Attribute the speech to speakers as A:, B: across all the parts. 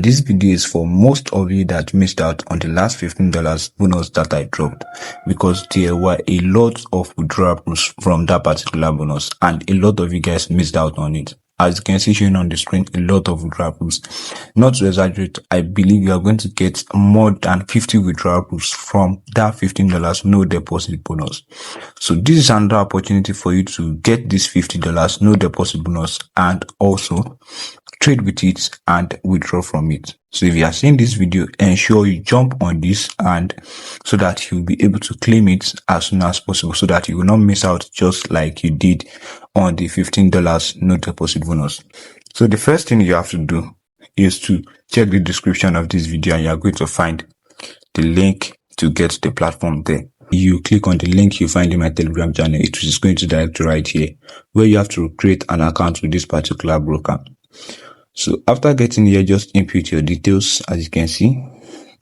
A: This video is for most of you that missed out on the last $15 bonus that I dropped, because there were a lot of withdrawals from that particular bonus and a lot of you guys missed out on it. As you can see showing on the screen, a lot of withdrawals. Not to exaggerate, I believe you are going to get more than 50 withdrawals from that $15 no deposit bonus. So this is another opportunity for you to get this $50 no deposit bonus and also trade with it and withdraw from it. So if you are seeing this video, ensure you jump on this and so that you'll be able to claim it as soon as possible, so that you will not miss out just like you did on the $15 no deposit bonus. So the first thing you have to do is to check the description of this video and you are going to find the link to get the platform there. You click on the link you find in my Telegram channel, it is going to direct you right here where you have to create an account with this particular broker. So after getting here, just input your details. As you can see,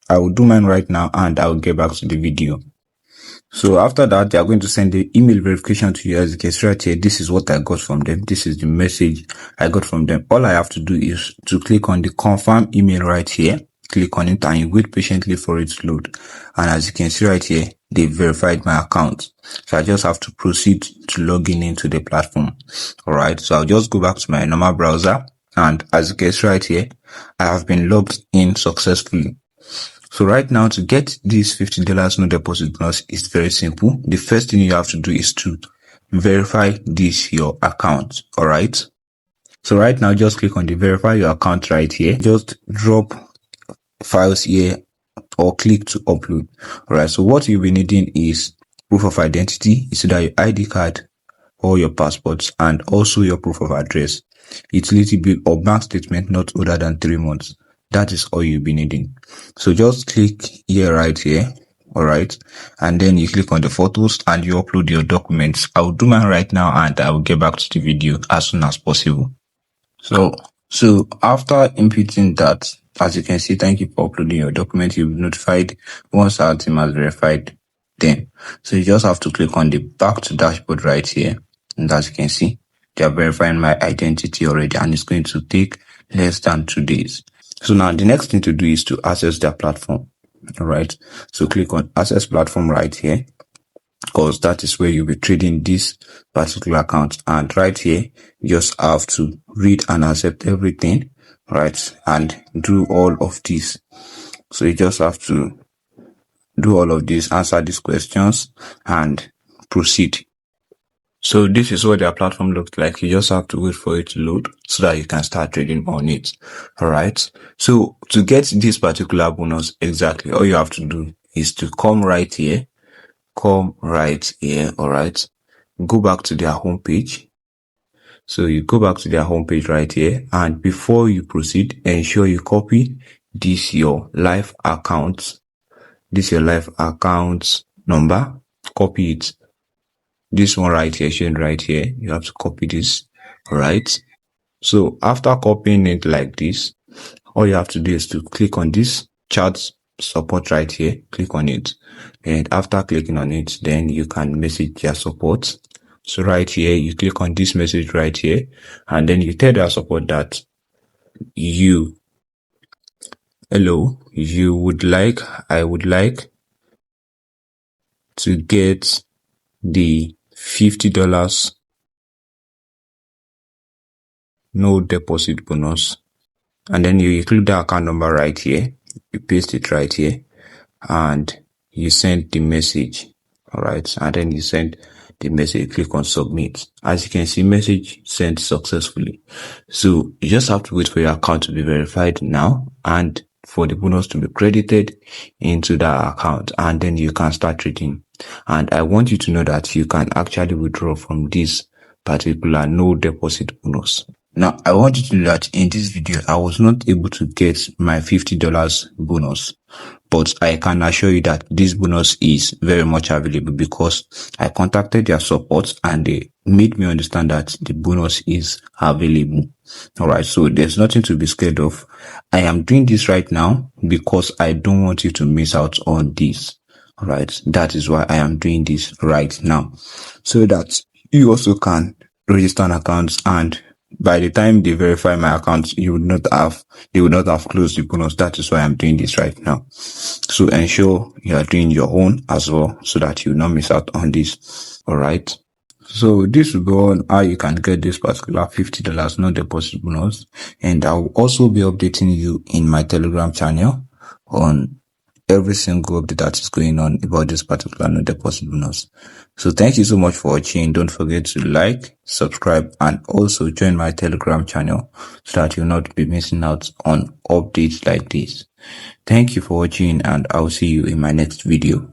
A: I will do mine right now and I will get back to the video. So after that, they are going to send the email verification to you. As you can see right here, this is what I got from them. This is the message I got from them. All I have to do is to click on the confirm email right here. Click on it and you wait patiently for it to load. And as you can see right here, they verified my account. So I just have to proceed to login into the platform. Alright, so I'll just go back to my normal browser. And as you can see right here, I have been logged in successfully. So right now, to get this $50 no deposit bonus is very simple. The first thing you have to do is to verify this your account. All right. So right now, just click on the verify your account right here. Just drop files here or click to upload. All right. So what you'll be needing is proof of identity. It's either your ID card or your passports, and also your proof of address, utility bill or bank statement not older than 3 months. That is all you'll be needing. So just click here right here. All right. And then you click on the photos and you upload your documents. I will do mine right now and I will get back to the video as soon as possible. So after inputting that, as you can see, thank you for uploading your document. You'll be notified once our team has verified them. So you just have to click on the back to dashboard right here. And as you can see, they are verifying my identity already and it's going to take less than 2 days. So now the next thing to do is to access their platform. All right. So click on access platform right here, because that is where you'll be trading this particular account. And right here, you just have to read and accept everything, right? And do all of this. So you just have to do all of this, answer these questions and proceed. So this is what their platform looks like. You just have to wait for it to load so that you can start trading on it. All right. So to get this particular bonus, exactly all you have to do is to come right here. All right. Go back to their homepage. So you go back to their homepage right here. And before you proceed, ensure you copy this your live account. This your live account number. Copy it. This one right here, shown right here, you have to copy this. All right. So after copying it like this, all you have to do is to click on this chat support right here. Click on it. And after clicking on it, then you can message their support. So right here, you click on this message right here, and then you tell their support that I would like to get the $50 no deposit bonus, and then you include the account number right here, you paste it right here and you send the message. All right. And then you send the message, click on submit. As you can see, message sent successfully. So you just have to wait for your account to be verified now and for the bonus to be credited into that account, and then you can start trading. And I want you to know that you can actually withdraw from this particular no deposit bonus. Now, I want you to know that in this video, I was not able to get my $50 bonus, but I can assure you that this bonus is very much available because I contacted their support and they made me understand that the bonus is available. All right. So there's nothing to be scared of. I am doing this right now because I don't want you to miss out on this. All right. That is why I am doing this right now, so that you also can register an account and by the time they verify my account, they would not have closed the bonus. That is why I'm doing this right now. So ensure you are doing your own as well, so that you will not miss out on this. All right. So this will go on how you can get this particular $50 no deposit bonus. And I will also be updating you in my Telegram channel on every single update that is going on about this particular no deposit bonus. So thank you so much for watching. Don't forget to like, subscribe, and also join my Telegram channel so that you'll not be missing out on updates like this. Thank you for watching, and I'll see you in my next video.